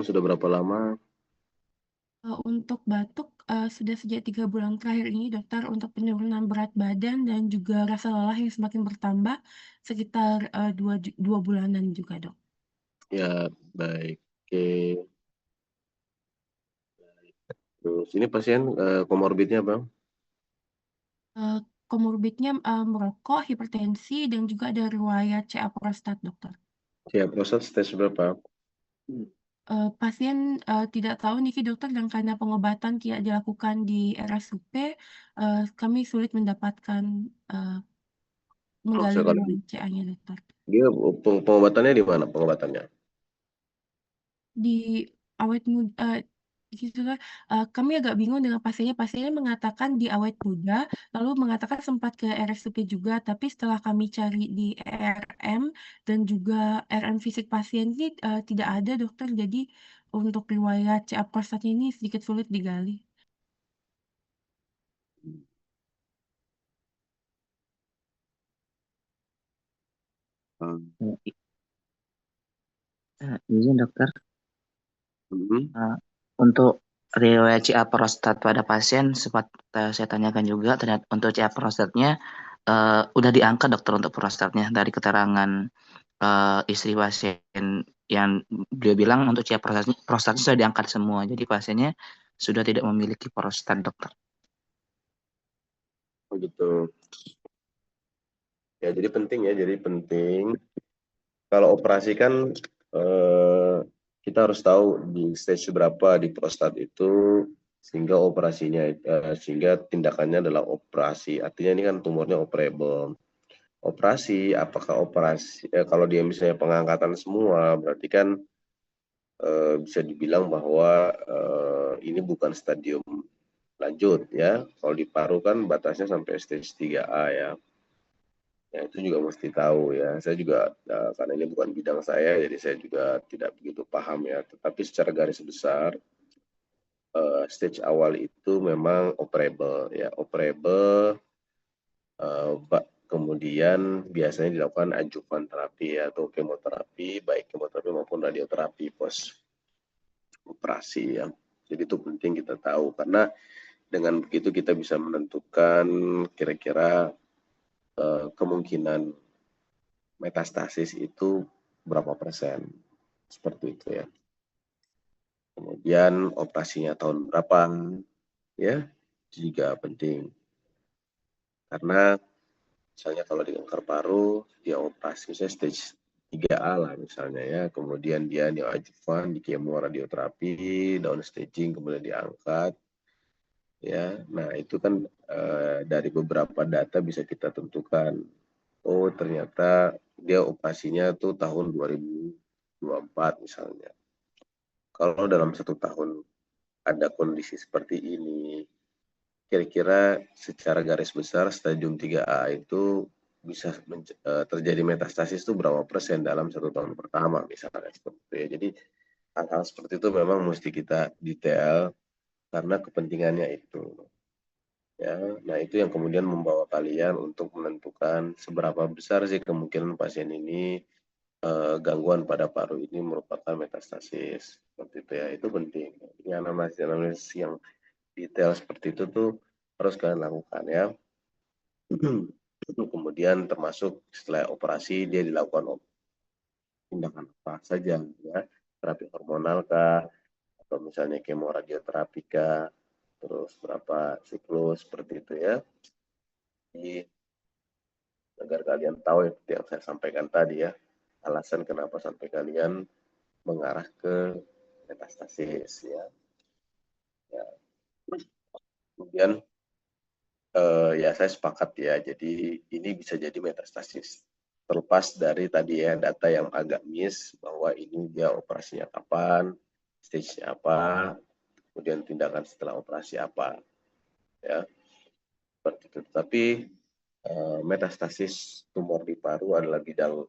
Sudah berapa lama? Untuk batuk, sudah sejak 3 bulan terakhir ini, Dokter, untuk penurunan berat badan dan juga rasa lelah yang semakin bertambah sekitar, 2 bulanan juga, Dok. Ya, baik. Oke. Terus ini pasien komorbidnya apa? Komorbidnya, merokok, hipertensi, dan juga ada riwayat CA prostat, Dokter. Ya, prostat stage berapa? Pasien, tidak tahu niki Dokter, dan karena pengobatan tidak dilakukan di RSUP, kami sulit mendapatkan, eee, Oh, menggali sekali. riwayat CA-nya, Dokter. Dia pengobatannya di mana pengobatannya? Di awet muda gitu kan, kami agak bingung dengan pasiennya. Pasiennya mengatakan di awet muda, lalu mengatakan sempat ke RSUP juga, tapi setelah kami cari di ERM dan juga RM fisik pasien ini, tidak ada, Dokter. Jadi untuk riwayat CA prostatnya ini sedikit sulit digali. Hmm. Izin dokter, Mhm. untuk riwayat CA prostat pada pasien sempat saya tanyakan juga, ternyata untuk CA prostatnya udah diangkat dokter untuk prostatnya dari keterangan istri pasien yang beliau bilang untuk CA prostatnya sudah diangkat semua, jadi pasiennya sudah tidak memiliki prostat dokter. Oh gitu. Ya, jadi penting. Kalau operasi kan eh, kita harus tahu di stage berapa di prostat itu sehingga tindakannya adalah operasi. Artinya ini kan tumornya operable. Operasi, apakah operasi kalau dia misalnya pengangkatan semua, berarti kan bisa dibilang bahwa ini bukan stadium lanjut ya. Kalau di paru kan batasnya sampai stage 3A ya. Ya, itu juga mesti tahu ya. Saya juga karena ini bukan bidang saya, jadi saya juga tidak begitu paham ya. Tetapi secara garis besar, stage awal itu memang operable ya. Operable, kemudian biasanya dilakukan adjuvan terapi ya, atau kemoterapi, baik kemoterapi maupun radioterapi pos operasi ya. Jadi itu penting kita tahu karena dengan begitu kita bisa menentukan kira-kira kemungkinan metastasis itu berapa persen, seperti itu ya. Kemudian operasinya tahun berapa, ya, itu juga penting. Karena misalnya kalau di kanker paru, dia operasi misalnya stage 3A lah misalnya ya, kemudian dia neoadjuvan di kemo radioterapi, down staging, kemudian diangkat, ya. Nah itu kan dari beberapa data bisa kita tentukan, oh ternyata dia operasinya tuh tahun 2024 misalnya. Kalau dalam 1 tahun ada kondisi seperti ini, kira-kira secara garis besar stadium 3A itu bisa terjadi metastasis itu berapa persen dalam 1 tahun pertama misalnya seperti itu ya. Jadi hal-hal seperti itu memang mesti kita detail karena kepentingannya itu. Ya, nah itu yang kemudian membawa kalian untuk menentukan seberapa besar sih kemungkinan pasien ini gangguan pada paru ini merupakan metastasis seperti itu ya. Itu penting. Ya, analisis yang detail seperti itu tuh harus kalian lakukan ya. Kemudian termasuk setelah operasi dia dilakukan tindakan apa saja ya, terapi hormonal kah, atau misalnya kemoradioterapi kah, terus berapa siklus seperti itu ya. Jadi agar kalian tahu seperti yang saya sampaikan tadi ya, alasan kenapa sampai kalian mengarah ke metastasis ya. Ya. Kemudian ya saya sepakat ya, jadi ini bisa jadi metastasis. Terlepas dari tadi ya data yang agak miss bahwa ini dia operasinya kapan, stage-nya apa, kemudian tindakan setelah operasi apa, ya seperti itu. Tapi metastasis tumor di paru adalah bidang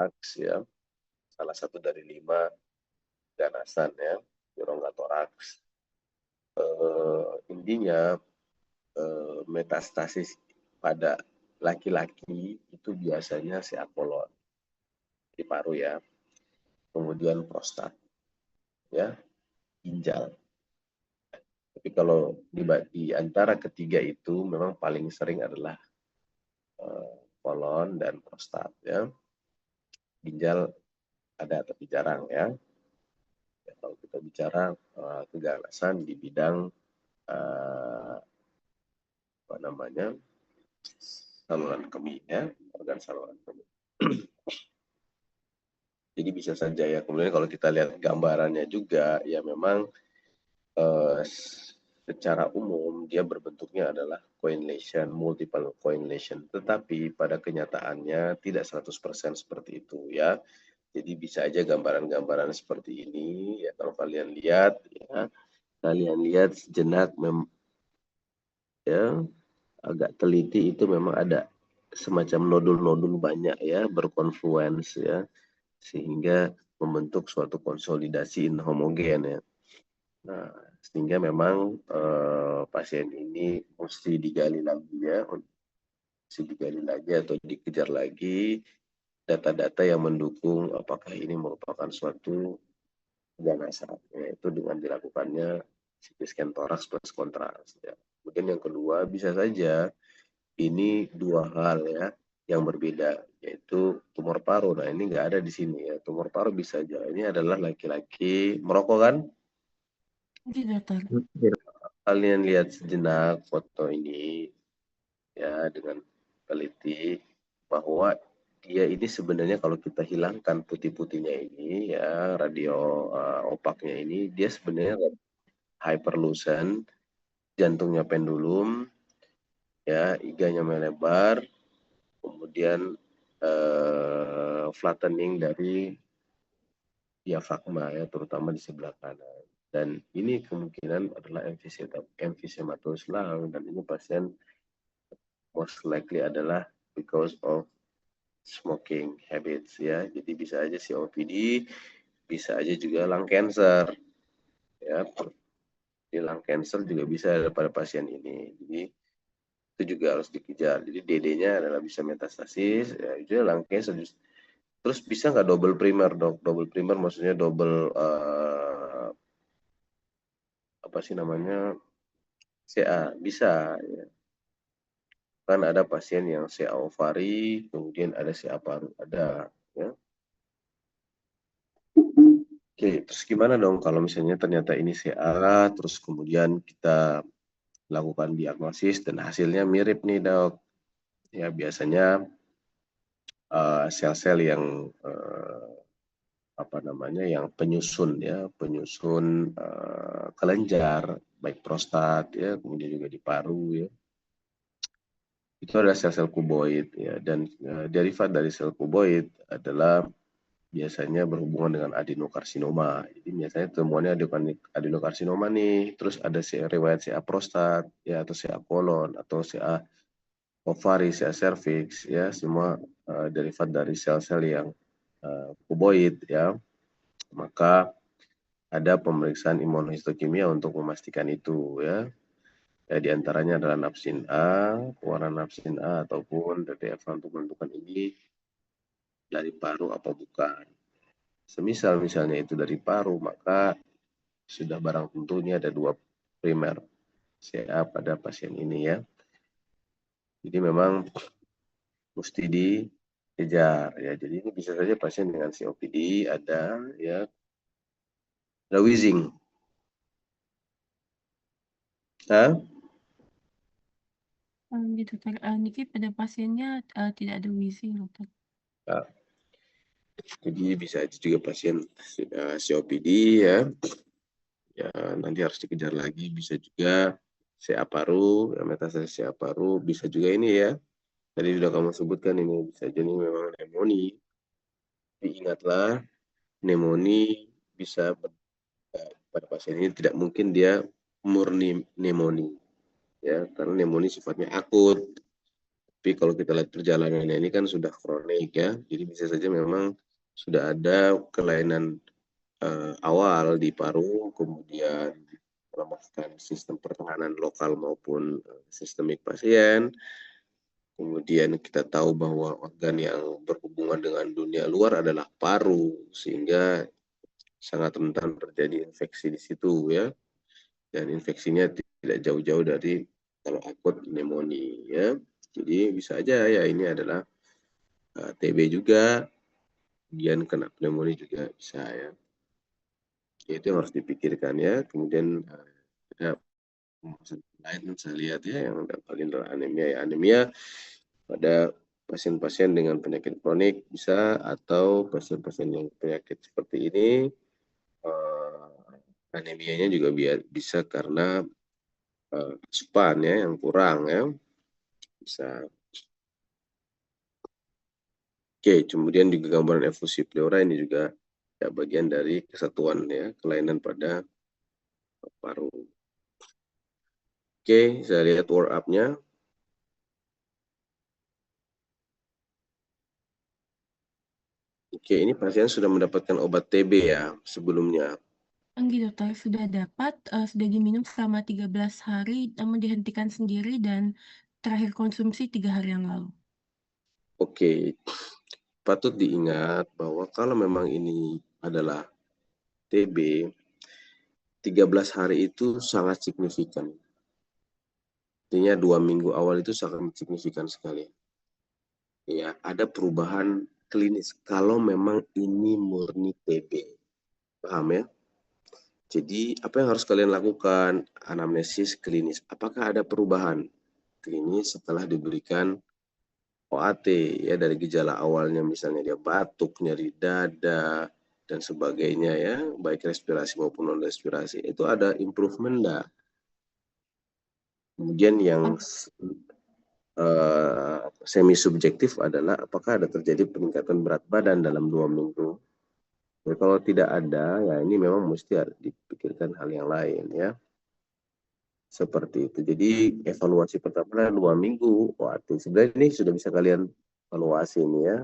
aks ya, salah satu dari 5 ganasan ya, urogatorax. Intinya metastasis pada laki-laki itu biasanya seakolon di paru ya. kemudian prostat, ya, ginjal. Tapi kalau di antara ketiga itu memang paling sering adalah kolon dan prostat, ya. Ginjal ada tapi jarang, ya. Ya, kalau kita bicara keganasan di bidang apa namanya, saluran kemih, ya, organ saluran kemih. Jadi bisa saja, ya. Kemudian kalau kita lihat gambarannya juga, ya memang secara umum dia berbentuknya adalah coin lesion, multiple coin lesion. Tetapi pada kenyataannya tidak 100% seperti itu, ya. Jadi bisa aja gambaran-gambaran seperti ini, ya, kalau kalian lihat, ya, kalian lihat sejenak, ya, agak teliti, itu memang ada semacam nodul-nodul banyak, ya, berkonfluens, ya, sehingga membentuk suatu konsolidasi inhomogen, ya. Nah, sehingga memang pasien ini mesti digali lagi, ya, mesti digali lagi atau dikejar lagi data-data yang mendukung apakah ini merupakan suatu keganasan, yaitu dengan dilakukannya CT scan toraks plus kontras, ya. Kemudian yang kedua, bisa saja ini dua hal, ya, yang berbeda, yaitu tumor paru. Nah, ini nggak ada di sini, ya. Tumor paru bisa aja. Ini adalah laki-laki merokok, kan? Tidak, dokter. Kalian lihat sejenak foto ini, ya, dengan teliti, bahwa dia ini sebenarnya kalau kita hilangkan putih-putihnya ini, ya, radio opaknya ini, dia sebenarnya hyperlucent, jantungnya pendulum, ya, iganya melebar, kemudian flattening dari diafragma, ya, terutama di sebelah kanan. Dan ini kemungkinan adalah emphysematus lung, dan ini pasien most likely adalah because of smoking habits, ya. Jadi bisa aja COPD, bisa aja juga lung cancer, ya. Di lung cancer juga bisa ada pada pasien ini. Jadi itu juga harus dikejar. Jadi DD-nya adalah bisa metastasis, ya, itu lung cancer. Terus bisa nggak double primer, dok? Double primer maksudnya double apa sih namanya, CA, bisa, ya. Kan ada pasien yang CA ovari, kemudian ada CA paru, ada, ya. Oke, terus gimana dong kalau misalnya ternyata ini CA, terus kemudian kita lakukan diagnosis dan hasilnya mirip nih, dok. Ya, biasanya sel-sel yang apa namanya, yang penyusun, ya, penyusun kelenjar, baik prostat, ya, kemudian juga di paru, ya. Itu adalah sel-sel kuboid, ya, dan derivat dari sel kuboid adalah biasanya berhubungan dengan adenokarsinoma. Jadi biasanya temuannya adenokarsinoma nih, terus ada riwayat CA prostat, ya, atau CA kolon, atau CA ovari, CA cervix, ya, semua derivat dari sel-sel yang kuboid, ya. Maka ada pemeriksaan imunohistokimia untuk memastikan itu, ya. Ya, diantaranya adalah napsin A, warna napsin A, ataupun DTF untuk menentukan ini dari paru apa bukan. Semisal misalnya itu dari paru, maka sudah barang tentu ini ada dua primer CA pada pasien ini, ya. Jadi memang mesti dikejar, ya. Jadi ini bisa saja pasien dengan COPD ada, ya, ada wheezing. Hah? Gitu, dokter. Niki pada pasiennya tidak ada wheezing, dokter. Nah, jadi bisa aja juga pasien COPD, ya. Ya, nanti harus dikejar lagi. Bisa juga CA paru, ya, metastasis CA paru. Bisa juga ini, ya, tadi sudah kamu sebutkan, ini bisa jadi memang pneumonia. Ingatlah, pneumonia bisa pada pasien ini tidak mungkin dia murni pneumonia, ya, karena pneumonia sifatnya akut. Tapi kalau kita lihat perjalanannya ini kan sudah kronik, ya, jadi bisa saja memang sudah ada kelainan awal di paru, kemudian melemahkan sistem pertahanan lokal maupun sistemik pasien, Kemudian kita tahu bahwa organ yang berhubungan dengan dunia luar adalah paru, sehingga sangat rentan terjadi infeksi di situ ya. Dan infeksinya tidak jauh-jauh dari kalau akut pneumonia ya. Jadi bisa aja ya ini adalah TB juga, kemudian kena pneumonia juga bisa ya. Itu yang harus dipikirkan ya. Kemudian ada lain saya lihat ya yang paling anemia ya. Anemia pada pasien-pasien dengan penyakit kronik bisa, atau pasien-pasien yang penyakit seperti ini anemianya juga bisa karena asupan ya yang kurang ya, bisa. Oke, kemudian juga gambaran efusi pleura ini juga ya, bagian dari kesatuan ya, kelainan pada paru. Oke, saya lihat work up-nya. Oke, ini pasien sudah mendapatkan obat TB ya sebelumnya. Enggak dokter, sudah dapat, sudah diminum selama 13 hari, namun dihentikan sendiri dan terakhir konsumsi 3 hari yang lalu. Oke, patut diingat bahwa kalau memang ini adalah TB, 13 hari itu sangat signifikan. Artinya 2 minggu awal itu sangat signifikan sekali. Ya, ada perubahan klinis kalau memang ini murni TB. Paham ya? Jadi, apa yang harus kalian lakukan? Anamnesis klinis. Apakah ada perubahan klinis setelah diberikan OAT ya, dari gejala awalnya misalnya dia batuk, nyeri dada dan sebagainya ya, baik respirasi maupun non respirasi, itu ada improvement enggak? Kemudian yang semi subjektif adalah apakah ada terjadi peningkatan berat badan dalam 2 minggu. Ya, kalau tidak ada, ya ini memang mesti harus dipikirkan hal yang lain ya. Seperti itu. Jadi evaluasi pertama 2 minggu OAT. Sebenarnya ini sudah bisa kalian evaluasi ini ya.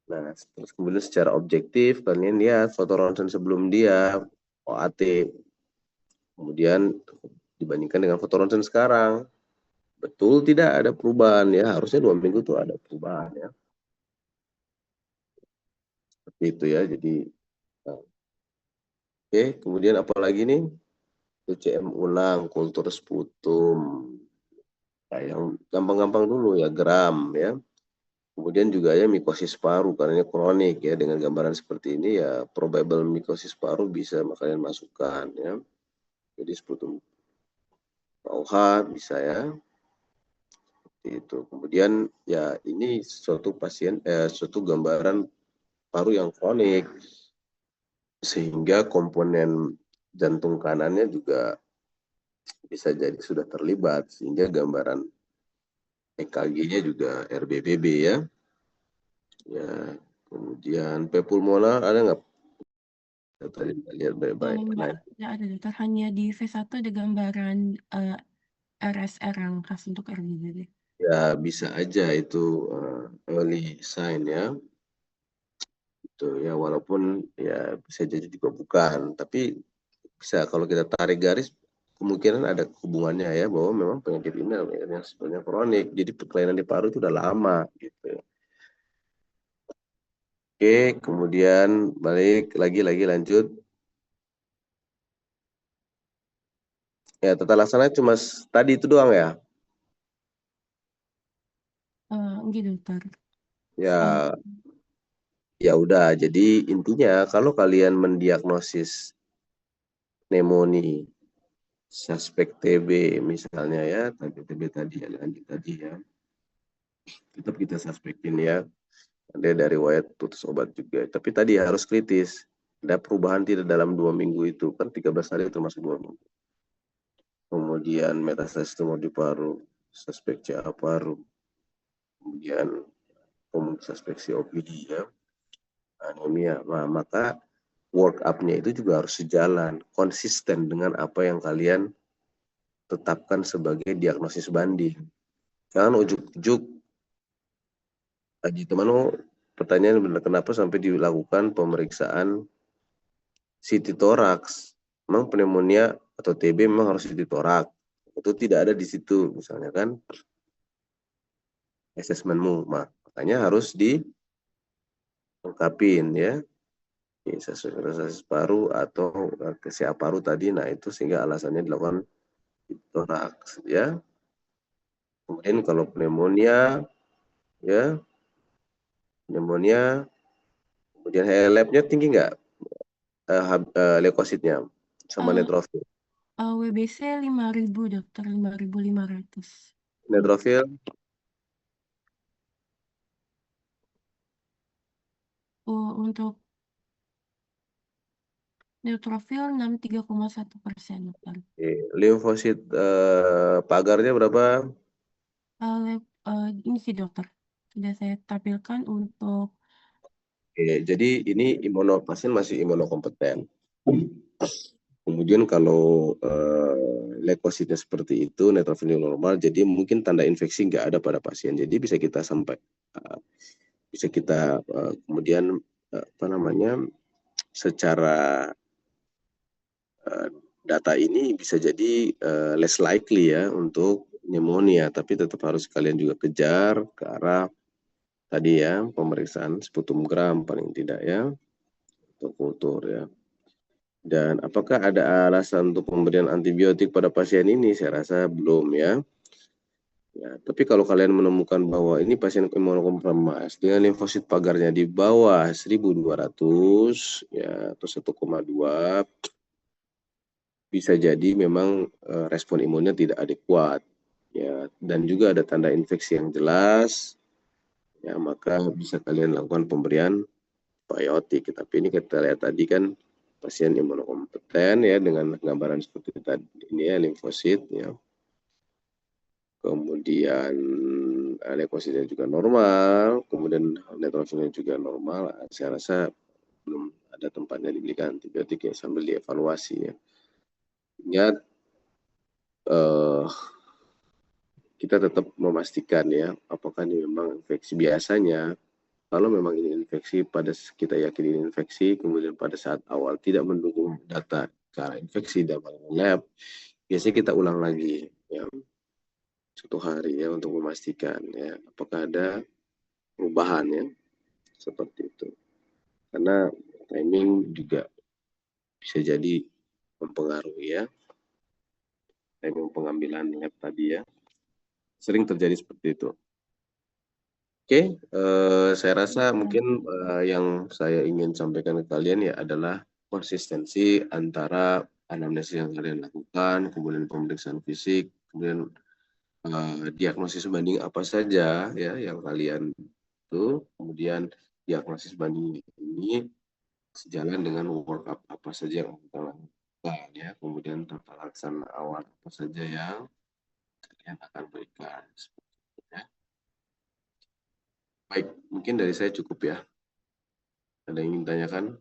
Nah, terus kemudian secara objektif kalian lihat foto ronsen sebelum dia OAT. Kemudian dibandingkan dengan foto ronsen sekarang. Betul tidak ada perubahan ya. Harusnya 2 minggu itu ada perubahan ya. Seperti itu ya. Jadi oke, kemudian apa lagi nih? TCM ulang, kultur sputum. Nah, yang gampang-gampang dulu ya, gram ya. Kemudian juga ya mikosis paru, karena ini kronik ya, dengan gambaran seperti ini ya probable mikosis paru bisa kalian masukkan ya. Jadi sputum PAUH bisa ya. Seperti itu. Kemudian ya ini suatu gambaran paru yang kronik, sehingga komponen jantung kanannya juga bisa jadi sudah terlibat, sehingga gambaran EKG-nya juga RBBB ya. Ya, kemudian P pulmonar ada nggak? Tadi lihat baik-baik. Enggak ada dokter, hanya di V1 ada gambaran RSR yang khas untuk RBBB. Ya bisa aja itu early sign ya. Itu ya, walaupun ya bisa jadi juga bukan, tapi bisa kalau kita tarik garis kemungkinan ada hubungannya ya, bahwa memang penyakit ini yang sebenarnya kronik. Jadi kelainan di paru itu udah lama gitu. Oke, kemudian balik lagi lanjut. Ya, tata laksana cuma tadi itu doang ya. Enggak dokter. Ya, ya udah. Jadi intinya kalau kalian mendiagnosis pneumonia, suspek TB misalnya ya, TB tadi ya, lanjut tadi ya. Tetap kita suspekin ya. Ada dari riwayat putus obat juga. Tapi tadi harus kritis. Ada perubahan tidak dalam 2 minggu itu. Kan 13 hari termasuk 2 minggu. Kemudian metastasis tumor di paru, suspek CA paru. Kemudian suspek COPD ya. Anemia. Nah, maka work up-nya itu juga harus sejalan, konsisten dengan apa yang kalian tetapkan sebagai diagnosis banding. Jangan ujuk-ujuk. Tadi teman, pertanyaan benar, kenapa sampai dilakukan pemeriksaan CT toraks? Memang pneumonia atau TB memang harus CT toraks. Itu tidak ada di situ misalnya kan. asesmenmu. Makanya harus dilengkapin ya. Sesak paru atau kesiap paru tadi, nah itu sehingga alasannya dilakukan toraks ya. Kemudian kalau pneumonia ya, kemudian HLF-nya tinggi nggak leukositnya sama neutrofil? WBC 5.000 dokter, 5.500. Neutrofil Untuk neutrofil 63,1% dokter. limfosit pagarnya berapa? Ini sih dokter, sudah saya tampilkan untuk Jadi ini pasien masih imunokompeten. Kemudian kalau leukositnya seperti itu, neutrofilnya normal, jadi mungkin tanda infeksi nggak ada pada pasien. Jadi bisa kita kemudian secara data ini bisa jadi less likely ya untuk pneumonia, tapi tetap harus kalian juga kejar ke arah tadi ya, pemeriksaan sputum-gram paling tidak ya, atau kultur ya. Dan apakah ada alasan untuk pemberian antibiotik pada pasien ini? Saya rasa belum ya. Ya, tapi kalau kalian menemukan bahwa ini pasien imunokompromis dengan limfosit pagarnya di bawah 1.200 ya atau 1,2, bisa jadi memang respon imunnya tidak adekuat ya, dan juga ada tanda infeksi yang jelas ya, maka bisa kalian lakukan pemberian biotik. Tapi ini kita lihat tadi kan pasien imunokompeten ya, dengan gambaran seperti tadi ini ya, limfosit ya, kemudian leukositnya juga normal, kemudian neutrofilnya juga normal. Saya rasa belum ada tempatnya diberikan antibiotik ya, sambil dievaluasi ya. Ingat kita tetap memastikan ya, apakah ini memang infeksi. Biasanya kalau memang ini infeksi, kita yakin ini infeksi, kemudian pada saat awal tidak mendukung data ke arah infeksi dalam lab, biasanya kita ulang lagi ya, 1 hari ya, untuk memastikan ya apakah ada perubahan ya, seperti itu. Karena timing juga bisa jadi mempengaruhi ya, timing pengambilan lab tadi ya, sering terjadi seperti itu. Oke, saya rasa mungkin yang saya ingin sampaikan ke kalian ya adalah konsistensi antara anamnesis yang kalian lakukan, kemudian pemeriksaan fisik, kemudian diagnosis banding apa saja ya yang kalian itu, kemudian diagnosis banding ini sejalan dengan workup apa saja yang kita lakukan ya, kemudian tata laksana awal apa saja yang kalian akan berikan. Ya. Baik, mungkin dari saya cukup ya. Ada yang ingin tanyakan?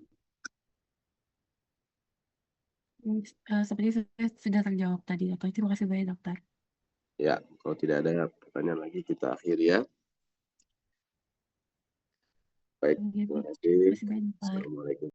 seperti sudah terjawab tadi dokter. Terima kasih banyak dokter. Ya, kalau tidak ada pertanyaan lagi kita akhiri ya. Baik, terima kasih. Terima kasih banyak. Assalamualaikum.